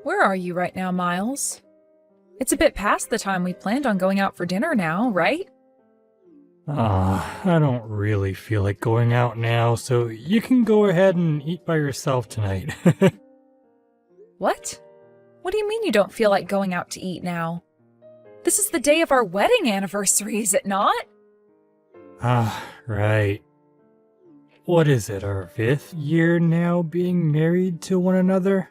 Where are you right now, Miles? It's a bit past the time we planned on going out for dinner now, right? I don't really feel like going out now, so you can go ahead and eat by yourself tonight. What? What do you mean you don't feel like going out to eat now? This is the day of our wedding anniversary, is it not? Right. What is it, our 5th year now being married to one another?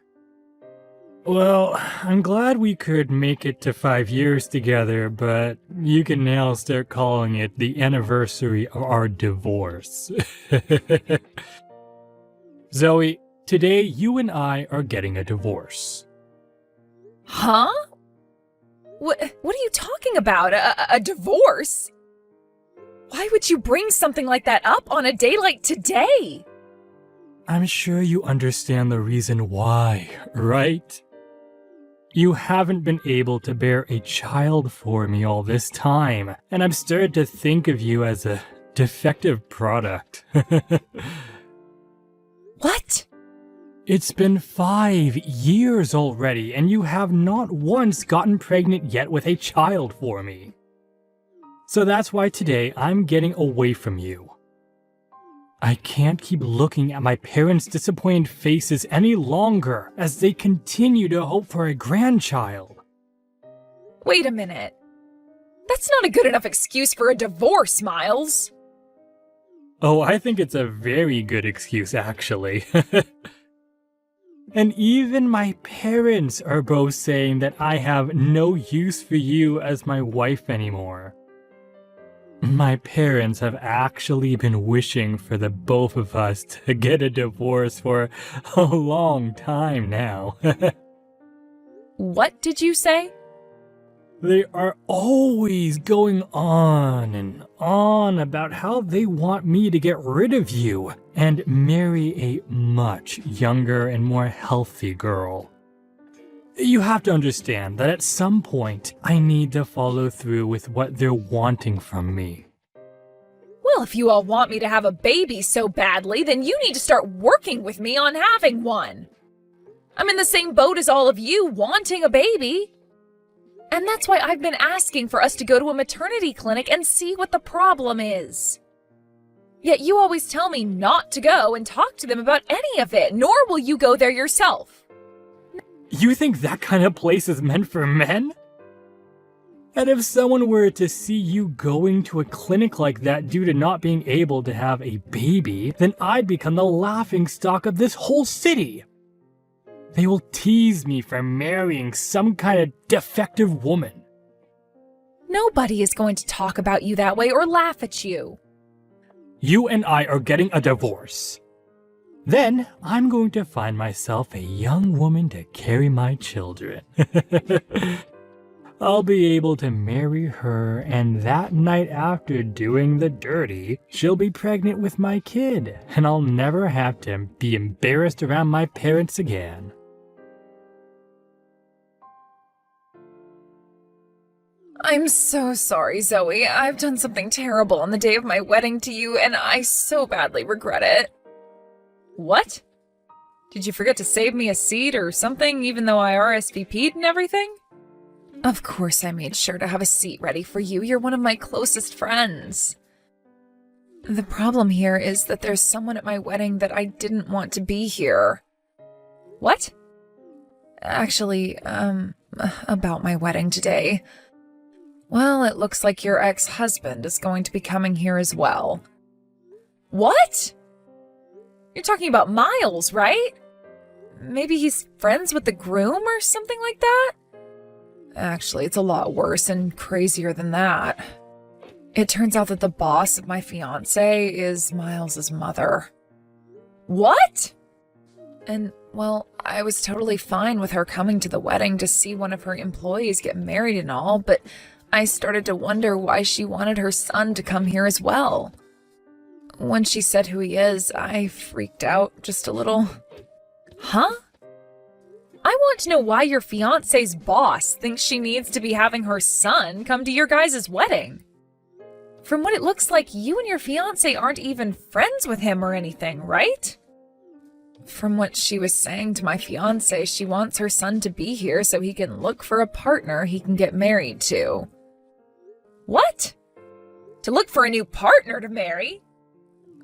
Well, I'm glad we could make it to 5 years together, but you can now start calling it the anniversary of our divorce. Zoe, today you and I are getting a divorce. Huh? What are you talking about? A divorce? Why would you bring something like that up on a day like today? I'm sure you understand the reason why, right? You haven't been able to bear a child for me all this time, and I've started to think of you as a defective product. What? It's been 5 years already, and you have not once gotten pregnant yet with a child for me. So that's why today I'm getting away from you. I can't keep looking at my parents' disappointed faces any longer as they continue to hope for a grandchild. Wait a minute. That's not a good enough excuse for a divorce, Miles. Oh, I think it's a very good excuse, actually. And even my parents are both saying that I have no use for you as my wife anymore. My parents have actually been wishing for the both of us to get a divorce for a long time now. What did you say? They are always going on and on about how they want me to get rid of you and marry a much younger and more healthy girl. You have to understand that at some point, I need to follow through with what they're wanting from me. Well, if you all want me to have a baby so badly, then you need to start working with me on having one. I'm in the same boat as all of you, wanting a baby. And that's why I've been asking for us to go to a maternity clinic and see what the problem is. Yet you always tell me not to go and talk to them about any of it, nor will you go there yourself. You think that kind of place is meant for men? And if someone were to see you going to a clinic like that due to not being able to have a baby, then I'd become the laughingstock of this whole city. They will tease me for marrying some kind of defective woman. Nobody is going to talk about you that way or laugh at you. You and I are getting a divorce. Then I'm going to find myself a young woman to carry my children. I'll be able to marry her, and that night after doing the dirty, she'll be pregnant with my kid, and I'll never have to be embarrassed around my parents again. I'm so sorry, Zoe. I've done something terrible on the day of my wedding to you, and I so badly regret it. What? Did you forget to save me a seat or something, even though I RSVP'd and everything? Of course I made sure to have a seat ready for you. You're one of my closest friends. The problem here is that there's someone at my wedding that I didn't want to be here. What? Actually, about my wedding today. Well, it looks like your ex-husband is going to be coming here as well. What? You're talking about Miles, right? Maybe he's friends with the groom or something like that? Actually, it's a lot worse and crazier than that. It turns out that the boss of my fiancé is Miles's mother. What? And, well, I was totally fine with her coming to the wedding to see one of her employees get married and all, but I started to wonder why she wanted her son to come here as well. When she said who he is, I freaked out just a little. Huh? I want to know why your fiancé's boss thinks she needs to be having her son come to your guys' wedding. From what it looks like, you and your fiancé aren't even friends with him or anything, right? From what she was saying to my fiancé, she wants her son to be here so he can look for a partner he can get married to. What? To look for a new partner to marry?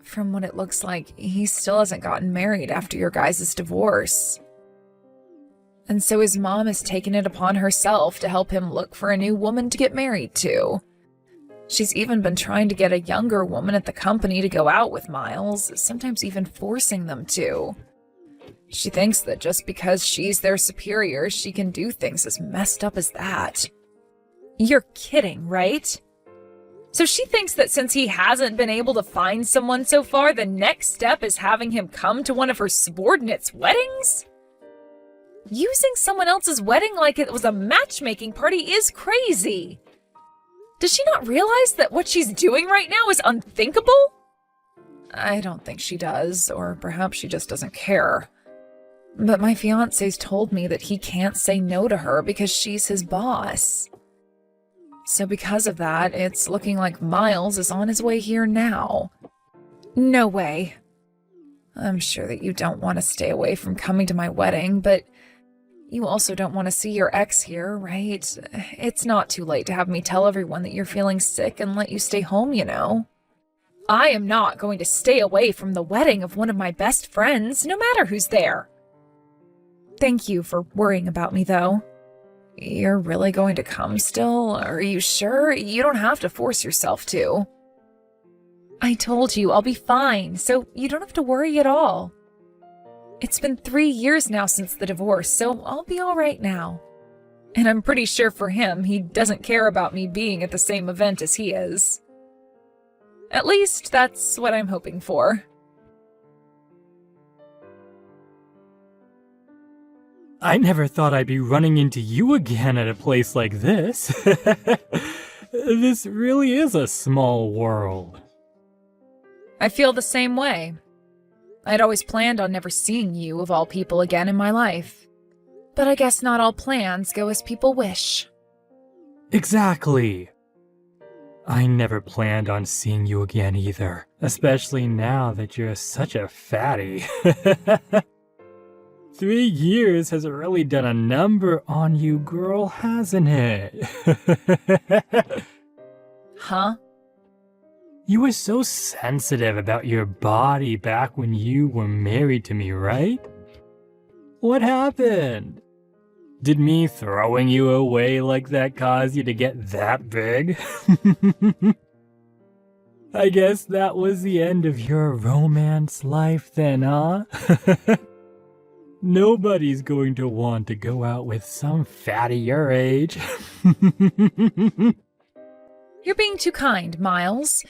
From what it looks like, he still hasn't gotten married after your guys' divorce. And so his mom has taken it upon herself to help him look for a new woman to get married to. She's even been trying to get a younger woman at the company to go out with Miles, sometimes even forcing them to. She thinks that just because she's their superior, she can do things as messed up as that. You're kidding, right? So she thinks that since he hasn't been able to find someone so far, the next step is having him come to one of her subordinates' weddings? Using someone else's wedding like it was a matchmaking party is crazy. Does she not realize that what she's doing right now is unthinkable? I don't think she does, or perhaps she just doesn't care. But my fiancé's told me that he can't say no to her because she's his boss. So because of that, it's looking like Miles is on his way here now. No way. I'm sure that you don't want to stay away from coming to my wedding, but you also don't want to see your ex here, right? It's not too late to have me tell everyone that you're feeling sick and let you stay home, you know. I am not going to stay away from the wedding of one of my best friends, no matter who's there. Thank you for worrying about me, though. You're really going to come still? Are you sure? You don't have to force yourself to. I told you I'll be fine, so you don't have to worry at all. It's been 3 years now since the divorce, so I'll be all right now. And I'm pretty sure for him, he doesn't care about me being at the same event as he is. At least that's what I'm hoping for. I never thought I'd be running into you again at a place like this. This really is a small world. I feel the same way. I'd always planned on never seeing you, of all people, again in my life. But I guess not all plans go as people wish. Exactly. I never planned on seeing you again either, especially now that you're such a fatty. 3 years has really done a number on you, girl, hasn't it? Huh? You were so sensitive about your body back when you were married to me, right? What happened? Did me throwing you away like that cause you to get that big? I guess that was the end of your romance life then, huh? Nobody's going to want to go out with some fatty your age. You're being too kind, Miles.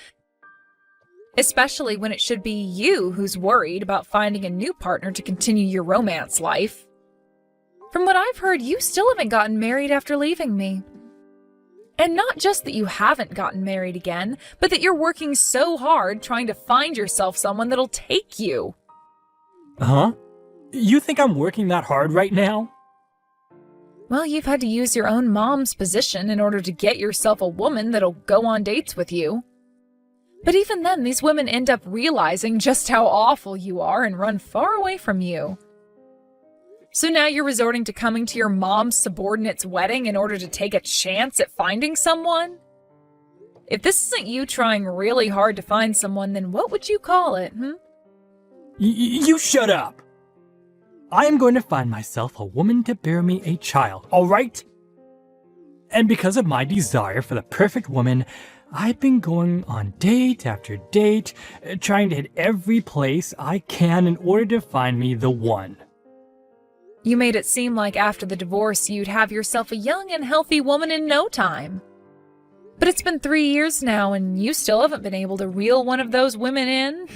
Especially when it should be you who's worried about finding a new partner to continue your romance life. From what I've heard, you still haven't gotten married after leaving me. And not just that you haven't gotten married again, but that you're working so hard trying to find yourself someone that'll take you. Huh? You think I'm working that hard right now? Well, you've had to use your own mom's position in order to get yourself a woman that'll go on dates with you. But even then, these women end up realizing just how awful you are and run far away from you. So now you're resorting to coming to your mom's subordinate's wedding in order to take a chance at finding someone? If this isn't you trying really hard to find someone, then what would you call it, You shut up! I am going to find myself a woman to bear me a child, alright? And because of my desire for the perfect woman, I've been going on date after date, trying to hit every place I can in order to find me the one. You made it seem like after the divorce you'd have yourself a young and healthy woman in no time. But it's been 3 years now and you still haven't been able to reel one of those women in?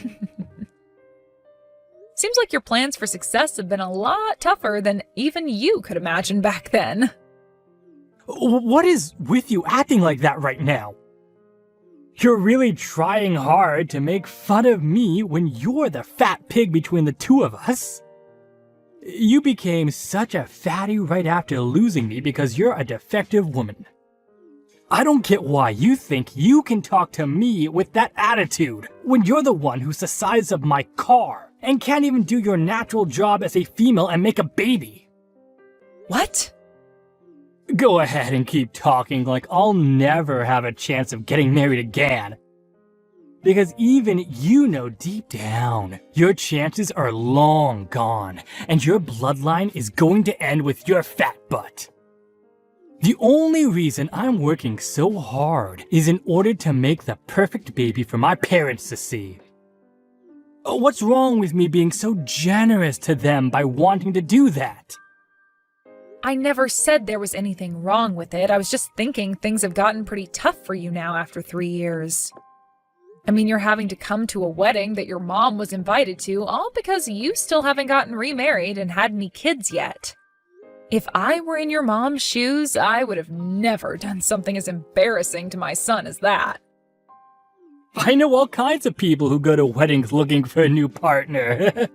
Seems like your plans for success have been a lot tougher than even you could imagine back then. What is with you acting like that right now? You're really trying hard to make fun of me when you're the fat pig between the two of us. You became such a fatty right after losing me because you're a defective woman. I don't get why you think you can talk to me with that attitude when you're the one who's the size of my car. and can't even do your natural job as a female and make a baby. What? Go ahead and keep talking like I'll never have a chance of getting married again. Because even you know deep down, your chances are long gone, and your bloodline is going to end with your fat butt. The only reason I'm working so hard is in order to make the perfect baby for my parents to see. What's wrong with me being so generous to them by wanting to do that? I never said there was anything wrong with it. I was just thinking things have gotten pretty tough for you now after 3 years. I mean, you're having to come to a wedding that your mom was invited to, all because you still haven't gotten remarried and had any kids yet. If I were in your mom's shoes, I would have never done something as embarrassing to my son as that. I know all kinds of people who go to weddings looking for a new partner.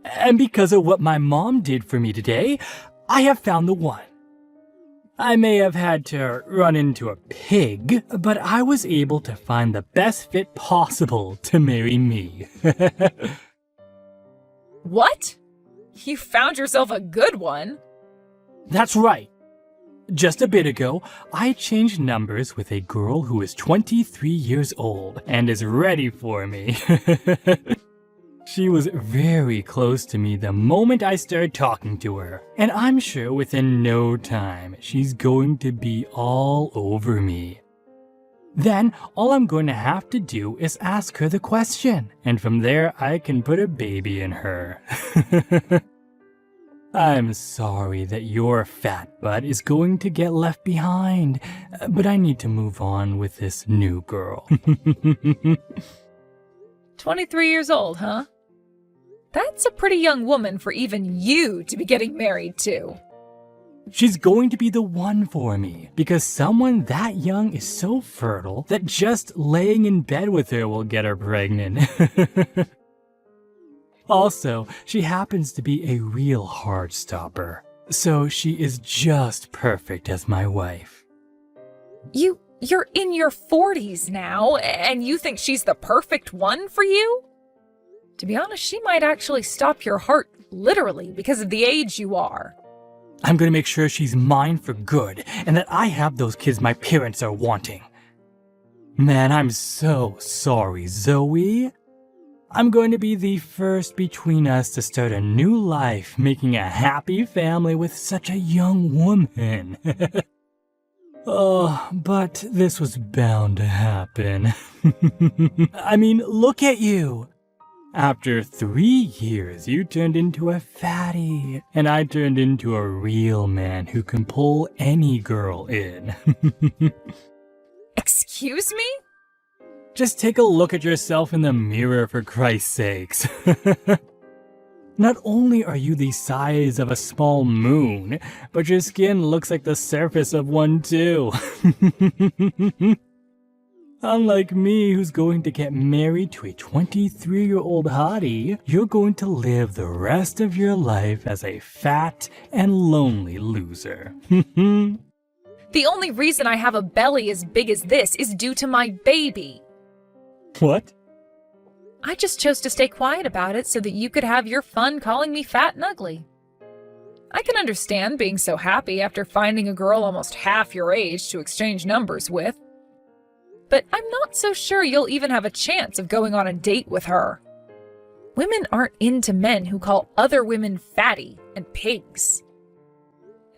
And because of what my mom did for me today, I have found the one. I may have had to run into a pig, but I was able to find the best fit possible to marry me. What? You found yourself a good one? That's right. Just a bit ago, I changed numbers with a girl who is 23 years old and is ready for me. She was very close to me the moment I started talking to her, and I'm sure within no time she's going to be all over me. Then all I'm going to have to do is ask her the question, and from there I can put a baby in her. I'm sorry that your fat butt is going to get left behind, but I need to move on with this new girl. 23 years old, huh? That's a pretty young woman for even you to be getting married to. She's going to be the one for me, because someone that young is so fertile that just laying in bed with her will get her pregnant. Also, she happens to be a real hard stopper, so she is just perfect as my wife. You're in your 40s now, and you think she's the perfect one for you? To be honest, she might actually stop your heart, literally, because of the age you are. I'm gonna make sure she's mine for good, and that I have those kids my parents are wanting. Man, I'm so sorry, Zoe. I'm going to be the first between us to start a new life, making a happy family with such a young woman. Oh, but this was bound to happen. I mean, look at you. After 3 years, you turned into a fatty, and I turned into a real man who can pull any girl in. Excuse me? Just take a look at yourself in the mirror, for Christ's sakes. Not only are you the size of a small moon, but your skin looks like the surface of one too. Unlike me, who's going to get married to a 23-year-old hottie, you're going to live the rest of your life as a fat and lonely loser. The only reason I have a belly as big as this is due to my baby. What? I just chose to stay quiet about it so that you could have your fun calling me fat and ugly. I can understand being so happy after finding a girl almost half your age to exchange numbers with. But I'm not so sure you'll even have a chance of going on a date with her. Women aren't into men who call other women fatty and pigs.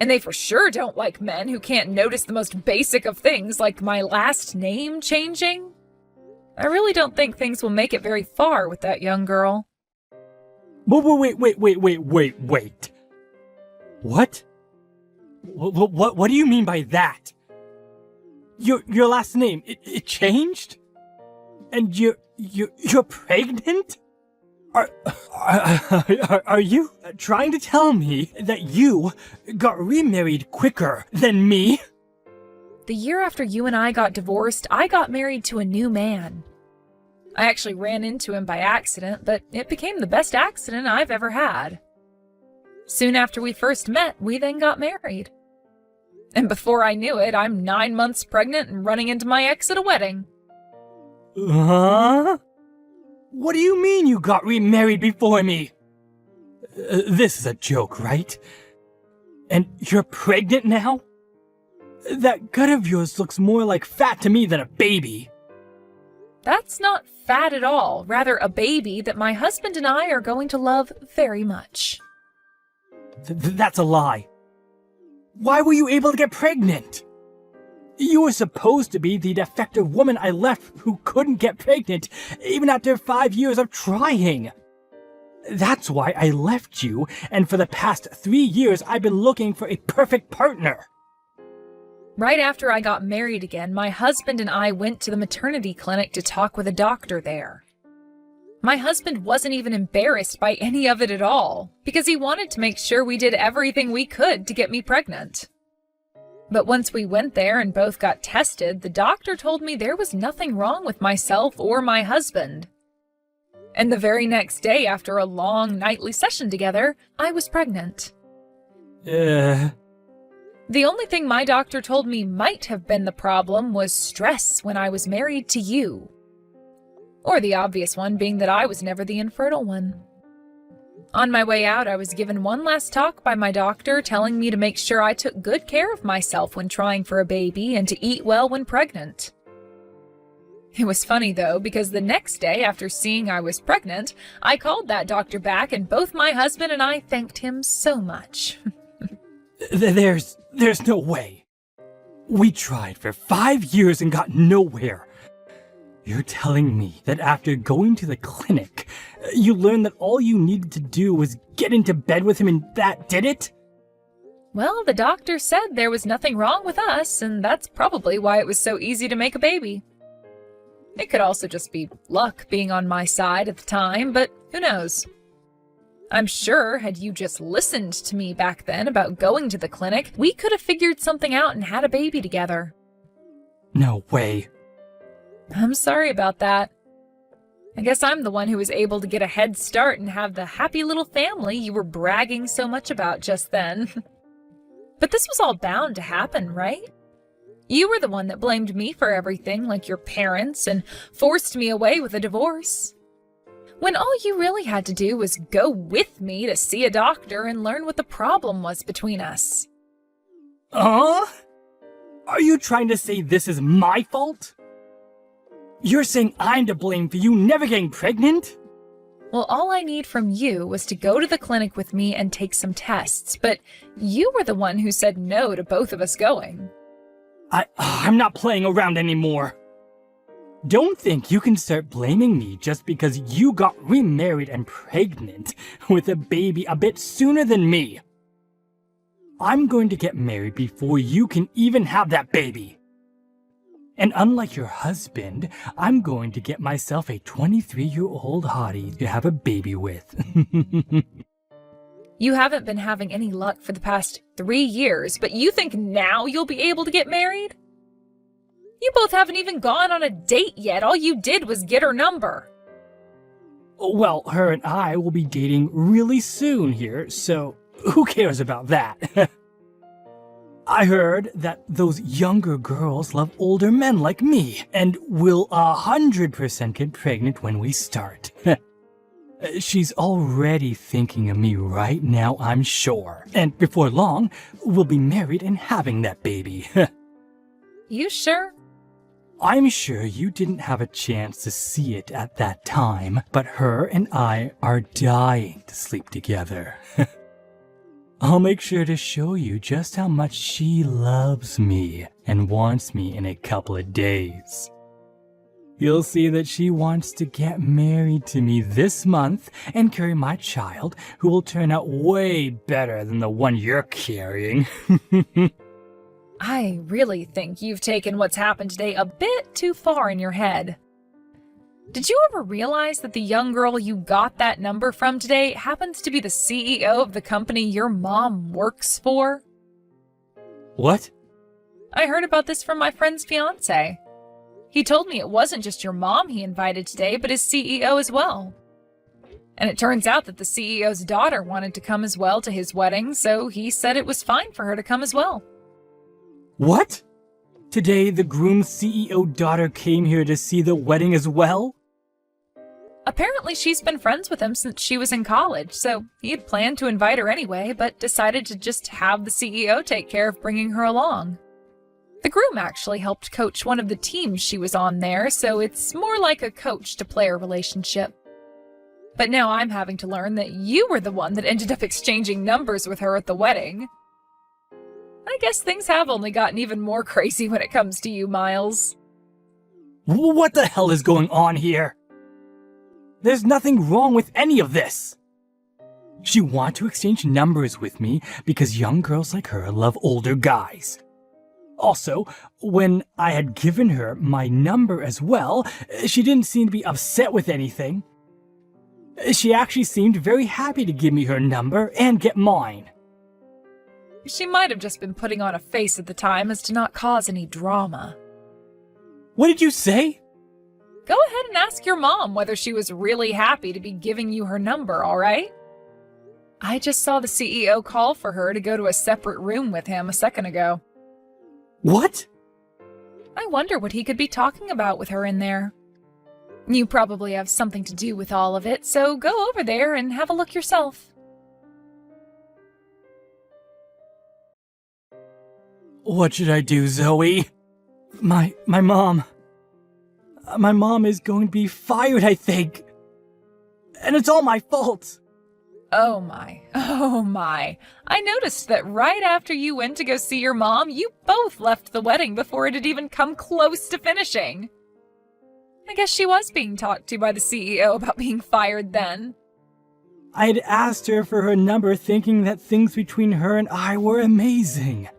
And they for sure don't like men who can't notice the most basic of things like my last name changing. I really don't think things will make it very far with that young girl. Wait. What? What do you mean by that? Your last name, it changed? And you're pregnant? Are you trying to tell me that you got remarried quicker than me? The year after you and I got divorced, I got married to a new man. I actually ran into him by accident, but it became the best accident I've ever had. Soon after we first met, we then got married. And before I knew it, I'm 9 months pregnant and running into my ex at a wedding. Huh? What do you mean you got remarried before me? This is a joke, right? And you're pregnant now? That gut of yours looks more like fat to me than a baby. That's not fat at all, rather a baby that my husband and I are going to love very much. That's a lie. Why were you able to get pregnant? You were supposed to be the defective woman I left who couldn't get pregnant, even after 5 years of trying. That's why I left you, and for the past 3 years I've been looking for a perfect partner. Right after I got married again, my husband and I went to the maternity clinic to talk with a doctor there. My husband wasn't even embarrassed by any of it at all, because he wanted to make sure we did everything we could to get me pregnant. But once we went there and both got tested, the doctor told me there was nothing wrong with myself or my husband. And the very next day, after a long nightly session together, I was pregnant. The only thing my doctor told me might have been the problem was stress when I was married to you. Or the obvious one being that I was never the infertile one. On my way out, I was given one last talk by my doctor telling me to make sure I took good care of myself when trying for a baby and to eat well when pregnant. It was funny though, because the next day after seeing I was pregnant, I called that doctor back and both my husband and I thanked him so much. There's no way. We tried for 5 years and got nowhere. You're telling me that after going to the clinic, you learned that all you needed to do was get into bed with him and that did it? Well, the doctor said there was nothing wrong with us, and that's probably why it was so easy to make a baby. It could also just be luck being on my side at the time, but who knows? I'm sure had you just listened to me back then about going to the clinic, we could have figured something out and had a baby together. No way. I'm sorry about that. I guess I'm the one who was able to get a head start and have the happy little family you were bragging so much about just then. But this was all bound to happen, right? You were the one that blamed me for everything, like your parents, and forced me away with a divorce. When all you really had to do was go with me to see a doctor and learn what the problem was between us. Are you trying to say this is my fault? You're saying I'm to blame for you never getting pregnant? Well, all I need from you was to go to the clinic with me and take some tests, but you were the one who said no to both of us going. I'm not playing around anymore. Don't think you can start blaming me just because you got remarried and pregnant with a baby a bit sooner than me. I'm going to get married before you can even have that baby. And unlike your husband, I'm going to get myself a 23-year-old hottie to have a baby with. You haven't been having any luck for the past 3 years, but you think now you'll be able to get married? You both haven't even gone on a date yet. All you did was get her number. Well, her and I will be dating really soon here, so who cares about that? I heard that those younger girls love older men like me, and will 100% get pregnant when we start. She's already thinking of me right now, I'm sure. And before long, we'll be married and having that baby. You sure? I'm sure you didn't have a chance to see it at that time, but her and I are dying to sleep together. I'll make sure to show you just how much she loves me and wants me in a couple of days. You'll see that she wants to get married to me this month and carry my child, who will turn out way better than the one you're carrying. I really think you've taken what's happened today a bit too far in your head. Did you ever realize that the young girl you got that number from today happens to be the CEO of the company your mom works for? What? I heard about this from my friend's fiancé. He told me it wasn't just your mom he invited today, but his CEO as well. And it turns out that the CEO's daughter wanted to come as well to his wedding, so he said it was fine for her to come as well. What? Today the groom's CEO daughter came here to see the wedding as well? Apparently she's been friends with him since she was in college, so he had planned to invite her anyway, but decided to just have the CEO take care of bringing her along. The groom actually helped coach one of the teams she was on there, so it's more like a coach-to-player relationship. But now I'm having to learn that you were the one that ended up exchanging numbers with her at the wedding. I guess things have only gotten even more crazy when it comes to you, Miles. What the hell is going on here? There's nothing wrong with any of this. She wanted to exchange numbers with me because young girls like her love older guys. Also, when I had given her my number as well, she didn't seem to be upset with anything. She actually seemed very happy to give me her number and get mine. She might have just been putting on a face at the time as to not cause any drama. What did you say? Go ahead and ask your mom whether she was really happy to be giving you her number, all right? I just saw the CEO call for her to go to a separate room with him a second ago. What? I wonder what he could be talking about with her in there. You probably have something to do with all of it, so go over there and have a look yourself. What should I do, Zoe? My mom is going to be fired, I think. And it's all my fault. Oh my. I noticed that right after you went to go see your mom, you both left the wedding before it had even come close to finishing. I guess she was being talked to by the CEO about being fired then. I had asked her for her number thinking that things between her and I were amazing.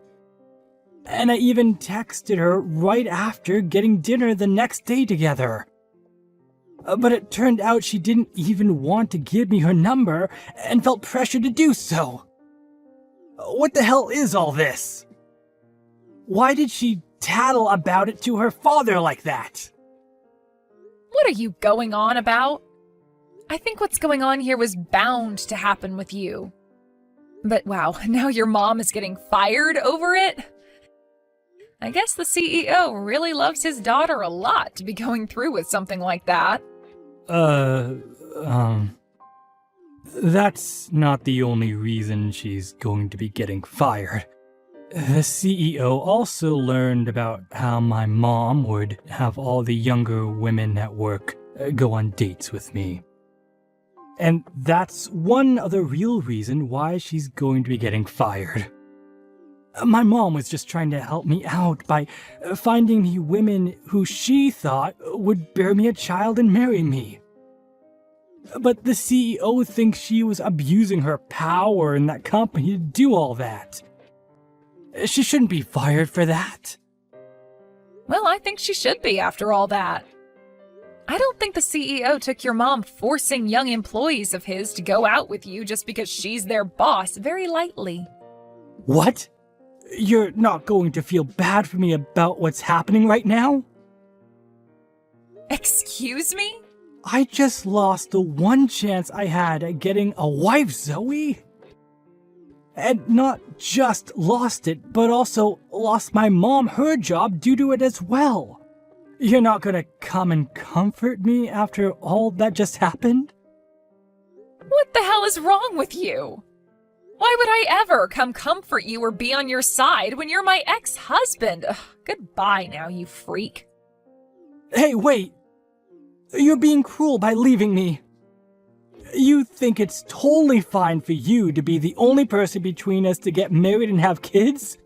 And I even texted her right after getting dinner the next day together. But it turned out she didn't even want to give me her number and felt pressure to do so. What the hell is all this? Why did she tattle about it to her father like that? What are you going on about? I think what's going on here was bound to happen with you. But wow, now your mom is getting fired over it? I guess the CEO really loves his daughter a lot to be going through with something like that. That's not the only reason she's going to be getting fired. The CEO also learned about how my mom would have all the younger women at work go on dates with me. And that's one other real reason why she's going to be getting fired. My mom was just trying to help me out by finding me women who she thought would bear me a child and marry me. But the CEO thinks she was abusing her power in that company to do all that. She shouldn't be fired for that. Well, I think she should be after all that. I don't think the CEO took your mom forcing young employees of his to go out with you just because she's their boss very lightly. What? You're not going to feel bad for me about what's happening right now? Excuse me? I just lost the one chance I had at getting a wife, Zoe. And not just lost it, but also lost my mom her job due to it as well. You're not gonna come and comfort me after all that just happened? What the hell is wrong with you? Why would I ever come comfort you or be on your side when you're my ex-husband? Ugh, goodbye now, you freak. Hey, wait! You're being cruel by leaving me. You think it's totally fine for you to be the only person between us to get married and have kids?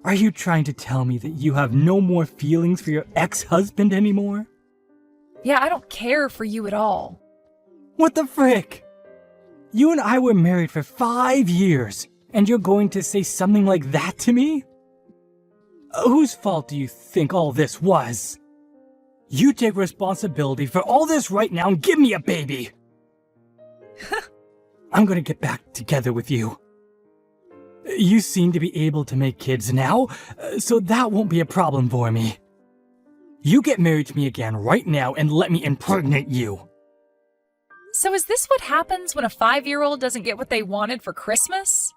Are you trying to tell me that you have no more feelings for your ex-husband anymore? Yeah, I don't care for you at all. What the frick? You and I were married for 5 years, and you're going to say something like that to me? Whose fault do you think all this was? You take responsibility for all this right now and give me a baby! I'm gonna get back together with you. You seem to be able to make kids now, so that won't be a problem for me. You get married to me again right now and let me impregnate you. So is this what happens when a 5-year-old doesn't get what they wanted for Christmas?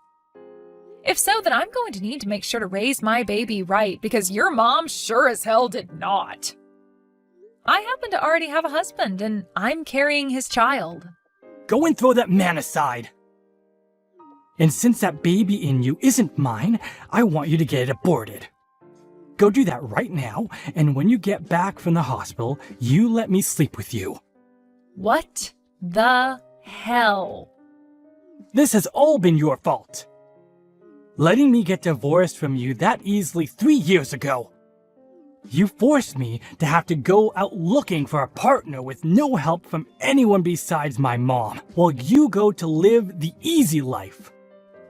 If so, then I'm going to need to make sure to raise my baby right, because your mom sure as hell did not. I happen to already have a husband, and I'm carrying his child. Go and throw that man aside. And since that baby in you isn't mine, I want you to get it aborted. Go do that right now, and when you get back from the hospital, you let me sleep with you. What the hell? This has all been your fault. Letting me get divorced from you that easily 3 years ago. You forced me to have to go out looking for a partner with no help from anyone besides my mom, while you go to live the easy life.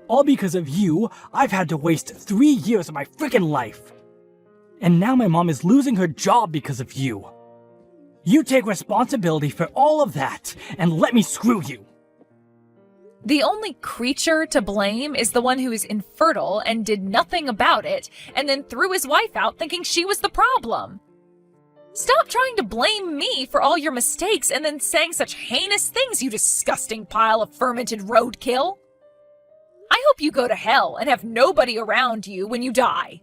All because of you, I've had to waste 3 years of my freaking life. And now my mom is losing her job because of you. You take responsibility for all of that, and let me screw you. The only creature to blame is the one who is infertile and did nothing about it, and then threw his wife out thinking she was the problem. Stop trying to blame me for all your mistakes and then saying such heinous things, you disgusting pile of fermented roadkill. I hope you go to hell and have nobody around you when you die.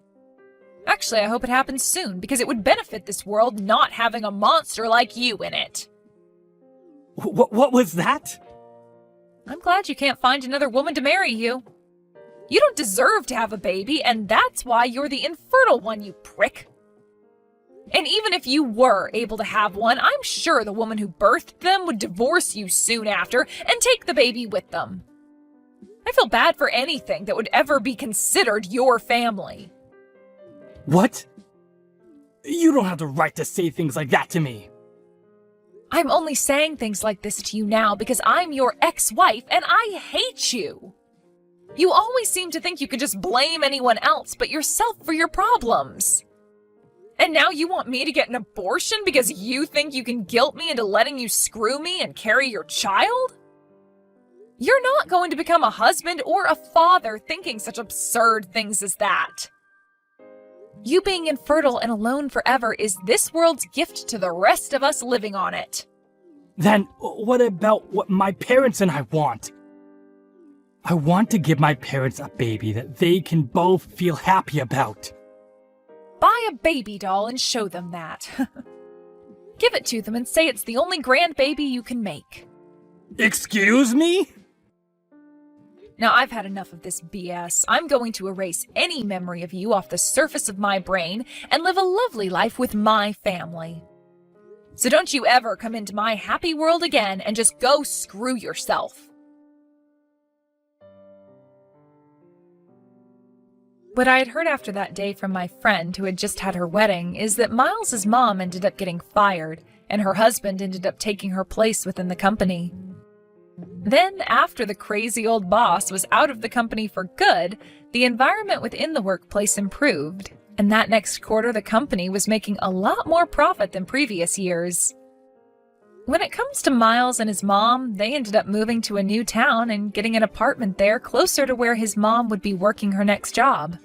Actually, I hope it happens soon, because it would benefit this world not having a monster like you in it. What was that? I'm glad you can't find another woman to marry you. You don't deserve to have a baby, and that's why you're the infertile one, you prick. And even if you were able to have one, I'm sure the woman who birthed them would divorce you soon after and take the baby with them. I feel bad for anything that would ever be considered your family. What? You don't have the right to say things like that to me. I'm only saying things like this to you now because I'm your ex-wife and I hate you. You always seem to think you can just blame anyone else but yourself for your problems. And now you want me to get an abortion because you think you can guilt me into letting you screw me and carry your child? You're not going to become a husband or a father thinking such absurd things as that. You being infertile and alone forever is this world's gift to the rest of us living on it. Then what about what my parents and I want? I want to give my parents a baby that they can both feel happy about. Buy a baby doll and show them that. Give it to them and say it's the only grandbaby you can make. Excuse me? Now, I've had enough of this BS. I'm going to erase any memory of you off the surface of my brain and live a lovely life with my family. So don't you ever come into my happy world again and just go screw yourself. What I had heard after that day from my friend who had just had her wedding is that Miles's mom ended up getting fired, and her husband ended up taking her place within the company. Then, after the crazy old boss was out of the company for good, the environment within the workplace improved, and that next quarter the company was making a lot more profit than previous years. When it comes to Miles and his mom, they ended up moving to a new town and getting an apartment there closer to where his mom would be working her next job.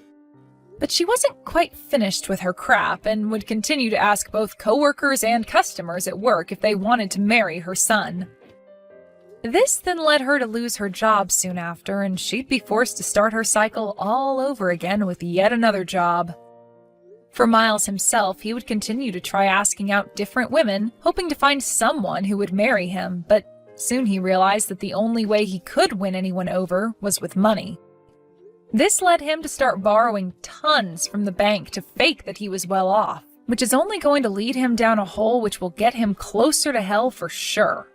But she wasn't quite finished with her crap and would continue to ask both coworkers and customers at work if they wanted to marry her son. This then led her to lose her job soon after, and she'd be forced to start her cycle all over again with yet another job. For Miles himself, he would continue to try asking out different women, hoping to find someone who would marry him, but soon he realized that the only way he could win anyone over was with money. This led him to start borrowing tons from the bank to fake that he was well off, which is only going to lead him down a hole which will get him closer to hell for sure.